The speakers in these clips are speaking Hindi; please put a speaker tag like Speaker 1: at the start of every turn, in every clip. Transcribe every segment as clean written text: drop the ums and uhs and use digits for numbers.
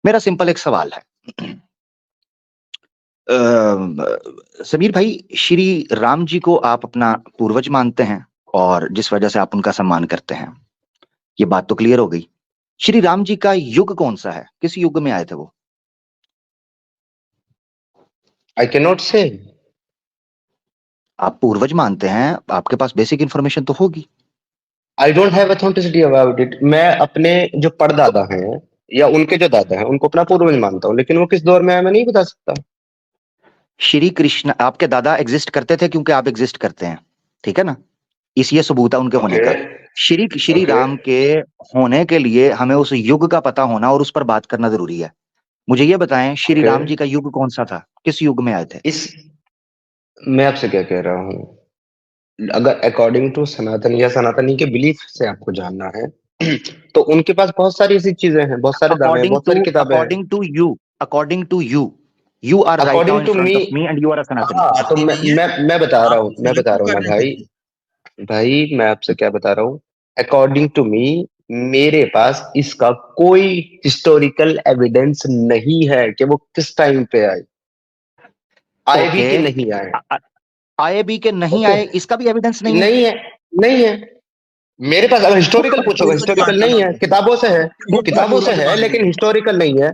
Speaker 1: मेरा सिंपल एक सवाल है। समीर भाई, श्री राम जी को आप अपना पूर्वज मानते हैं और जिस वजह से आप उनका सम्मान करते हैं, ये बात तो क्लियर हो गई। श्री राम जी का युग कौन सा है? किस युग में आए थे वो?
Speaker 2: आई कैन नॉट से।
Speaker 1: आप पूर्वज मानते हैं, आपके पास बेसिक इंफॉर्मेशन तो होगी।
Speaker 2: I don't have authenticity about it. मैं अपने जो परदादा हैं या उनके जो दादा हैं उनको अपना पूर्वज मानता हूँ, लेकिन वो किस दौर में आए मैं नहीं बता सकता।
Speaker 1: श्री कृष्ण, आपके दादा एग्जिस्ट करते थे क्योंकि आप एग्जिस्ट करते हैं, ठीक है ना? ये सबूत है उनके होने
Speaker 2: ओके
Speaker 1: का। श्री
Speaker 2: ओके।
Speaker 1: राम के होने के लिए हमें उस युग का पता होना और उस पर बात करना जरूरी है। मुझे ये बताएं, श्री
Speaker 2: ओके
Speaker 1: राम जी का युग कौन सा था? किस युग में आए थे?
Speaker 2: इस मैं आपसे क्या कह रहा हूँ, अगर अकॉर्डिंग टू सनातन या सनातनी के बिलीफ से आपको जानना है तो उनके पास बहुत सारी ऐसी चीजें हैं, बहुत सारे दावे हैं,
Speaker 1: अकॉर्डिंग
Speaker 2: बहुत
Speaker 1: टू
Speaker 2: सारी किताबें हैं।
Speaker 1: According to you according to you are right now
Speaker 2: according
Speaker 1: in
Speaker 2: to
Speaker 1: front
Speaker 2: me.
Speaker 1: Of me and you are a Sanatani.
Speaker 2: हाँ तो
Speaker 3: बात ये नहीं है,
Speaker 2: मैं बता रहा
Speaker 3: आप
Speaker 2: हूँ, मैं
Speaker 3: फॉलो
Speaker 2: बता
Speaker 3: क्यों
Speaker 2: रहा हूँ
Speaker 3: कर
Speaker 2: ना
Speaker 3: रहे
Speaker 2: भाई।
Speaker 3: थे?
Speaker 2: भाई मैं आपसे क्या बता रहा हूँ, अकॉर्डिंग टू मी मेरे पास इसका कोई हिस्टोरिकल एविडेंस नहीं है कि वो किस टाइम पे आए, आए भी
Speaker 1: ओके,
Speaker 2: कि नहीं आए।
Speaker 1: आए भी के नहीं
Speaker 2: ओके,
Speaker 1: आए, इसका भी एविडेंस नहीं है?
Speaker 2: नहीं है, नहीं है मेरे पास। अगर हिस्टोरिकल पूछोगे,
Speaker 3: पूर्वज
Speaker 2: हिस्टोरिकल
Speaker 3: मानता
Speaker 2: नहीं है,
Speaker 3: नहीं है,
Speaker 2: किताबों से है,
Speaker 3: मुद्दा
Speaker 2: किताबों से
Speaker 3: पूर्वज
Speaker 2: है
Speaker 3: मानने
Speaker 2: लेकिन
Speaker 3: की।
Speaker 2: हिस्टोरिकल नहीं है।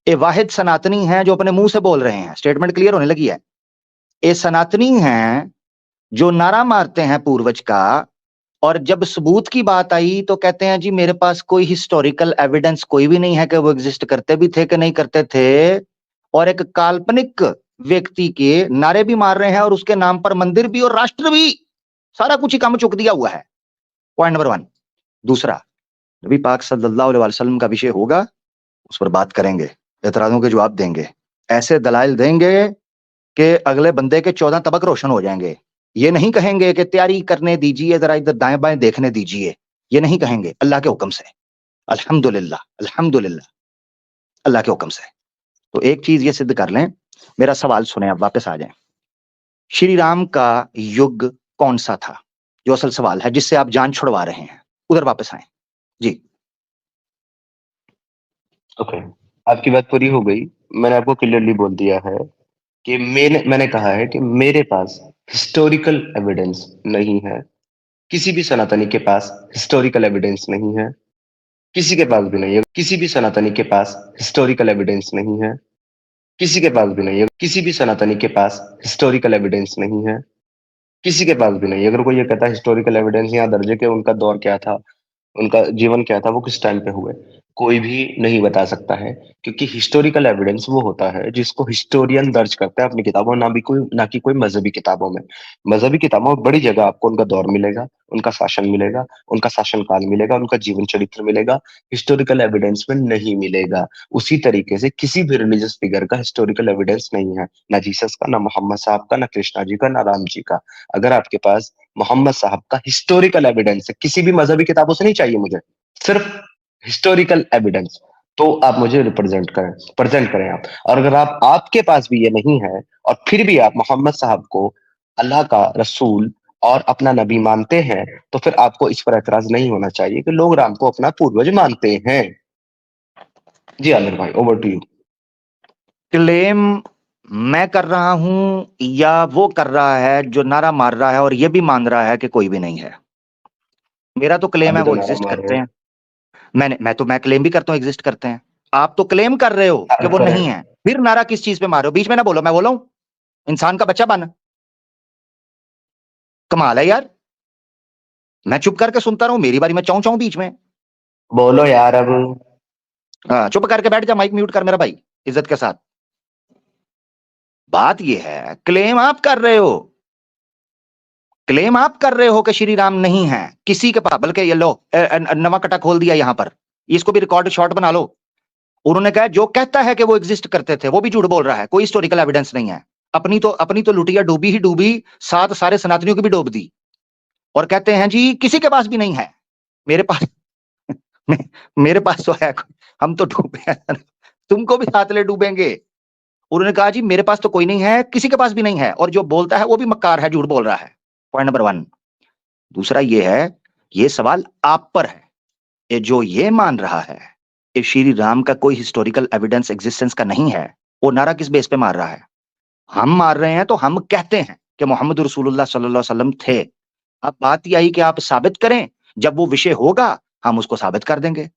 Speaker 1: ये वाहिद सनातनी हैं जो अपने मुंह से बोल रहे हैं, स्टेटमेंट क्लियर होने लगी है। ये सनातनी हैं जो नारा मारते हैं पूर्वज का, और जब सबूत की बात आई तो कहते हैं जी मेरे पास कोई हिस्टोरिकल एविडेंस कोई भी नहीं है कि वो एग्जिस्ट करते भी थे कि नहीं करते थे। और एक काल्पनिक व्यक्ति के नारे भी मार रहे हैं और उसके नाम पर मंदिर भी और राष्ट्र भी, सारा कुछ ही काम चुक दिया हुआ है। Point number 1। दूसरा, नबी पाक सल्लल्लाहु अलैहि वसल्लम का विषय होगा, उस पर बात करेंगे, एतराजों के जवाब देंगे, ऐसे दलाइल देंगे कि अगले बंदे के 14 तबक रोशन हो जाएंगे। ये नहीं कहेंगे कि तैयारी करने दीजिए, जरा इधर दाएं बाएं देखने दीजिए, ये नहीं कहेंगे, अल्लाह के हुक्म से। अल्हम्दुलिल्लाह अल्हम्दुलिल्लाह, अल्लाह के हुक्म से। तो एक चीज ये सिद्ध कर लें, मेरा सवाल सुने, अब वापस आ जाएं। श्री राम का युग कौन सा था? जो असल सवाल है जिससे आप जान छुड़वा रहे हैं, उधर वापस आए जी।
Speaker 2: ओके, आपकी बात पूरी हो गई। मैंने आपको क्लियरली बोल दिया है कि मैंने कहा है कि मेरे पास हिस्टोरिकल एविडेंस नहीं है, किसी भी सनातनी के पास हिस्टोरिकल एविडेंस नहीं है, किसी के पास भी नहीं है, किसी भी सनातनी के पास हिस्टोरिकल एविडेंस नहीं है, किसी के पास भी नहीं है, किसी भी सनातनी के पास हिस्टोरिकल एविडेंस नहीं है, किसी के पास भी नहीं है। अगर कोई ये कहता है हिस्टोरिकल एविडेंस यहाँ दर्ज है कि उनका दौर क्या था, उनका जीवन क्या था, वो किस टाइम पे हुए, कोई भी नहीं बता सकता है। क्योंकि हिस्टोरिकल एविडेंस वो होता है जिसको हिस्टोरियन दर्ज करता है अपनी किताबों, ना कि कोई मजहबी किताबों में। मजहबी किताबों में बड़ी जगह आपको उनका दौर मिलेगा, उनका शासन मिलेगा, उनका शासन काल मिलेगा, उनका जीवन चरित्र मिलेगा। हिस्टोरिकल एविडेंस में नहीं मिलेगा। उसी तरीके से किसी भी रिलीजियस फिगर का हिस्टोरिकल एविडेंस नहीं है, ना जीसस का, ना मोहम्मद साहब का, ना कृष्णा जी का, ना राम जी का। अगर आपके पास मोहम्मद साहब का हिस्टोरिकल एविडेंस है, किसी भी मजहबी किताबों से नहीं चाहिए मुझे, सिर्फ हिस्टोरिकल एविडेंस, तो आप मुझे प्रेजेंट करें आप। और अगर आपके पास भी ये नहीं है और फिर भी आप मोहम्मद साहब को अल्लाह का रसूल और अपना नबी मानते हैं, तो फिर आपको इस पर एतराज नहीं होना चाहिए कि लोग राम को अपना पूर्वज मानते हैं। जी आमिर भाई, ओवर टू यू।
Speaker 1: क्लेम मैं कर रहा हूं या वो कर रहा है जो नारा मार रहा है और ये भी मान रहा है कि कोई भी नहीं है? मेरा तो क्लेम
Speaker 2: अभी
Speaker 1: है
Speaker 2: तो
Speaker 1: वो
Speaker 2: नारा
Speaker 1: एग्जिस्ट
Speaker 2: मार रहे
Speaker 1: करते
Speaker 2: हैं।
Speaker 1: हैं। मैं क्लेम भी करता हूं एग्जिस्ट करते हैं। आप तो क्लेम कर रहे हो कि
Speaker 2: आप
Speaker 1: वो
Speaker 2: करें।
Speaker 1: नहीं है, फिर नारा किस चीज पे मारो? बीच में ना बोलो, मैं बोला हूं इंसान का बच्चा बन। कमाल है यार, मैं चुप करके सुनता रहूं, मेरी बारी में चाऊं चाऊं बीच में।
Speaker 2: बोलो यार अब।
Speaker 1: चुप करके बैठ जा, माइक म्यूट कर मेरा भाई, इज्जत के साथ। बात यह है, क्लेम आप कर रहे हो, क्लेम आप कर रहे हो कि श्री राम नहीं है किसी के पास, बल्कि ये लो नवा कटा खोल दिया यहां पर, इसको भी रिकॉर्ड शॉर्ट बना लो। उन्होंने कहा जो कहता है कि वो एग्जिस्ट करते थे वो भी झूठ बोल रहा है, कोई हिस्टोरिकल एविडेंस नहीं है। अपनी तो लुटिया डूबी ही डूबी, साथ सारे सनातनियों की भी डूब दी, और कहते हैं जी किसी के पास भी नहीं है। मेरे पास मेरे पास तो है, हम तो डूबे हैं, तुमको भी साथ ले डूबेंगे। उन्होंने कहा जी मेरे पास तो कोई नहीं है, किसी के पास भी नहीं है, और जो बोलता है वो भी मक्कार है, झूठ बोल रहा है। Point number 1। दूसरा ये है, ये सवाल आप पर है, ये जो ये मान रहा है कि श्री राम का कोई हिस्टोरिकल एविडेंस एग्जिस्टेंस का नहीं है, वो नारा किस बेस पे मार रहा है? हम मार रहे हैं तो हम कहते हैं कि मोहम्मद रसूलुल्लाह सल्लल्लाहु अलैहि वसल्लम थे। अब बात यह आई कि आप साबित करें, जब वो विषय होगा हम उसको साबित कर देंगे।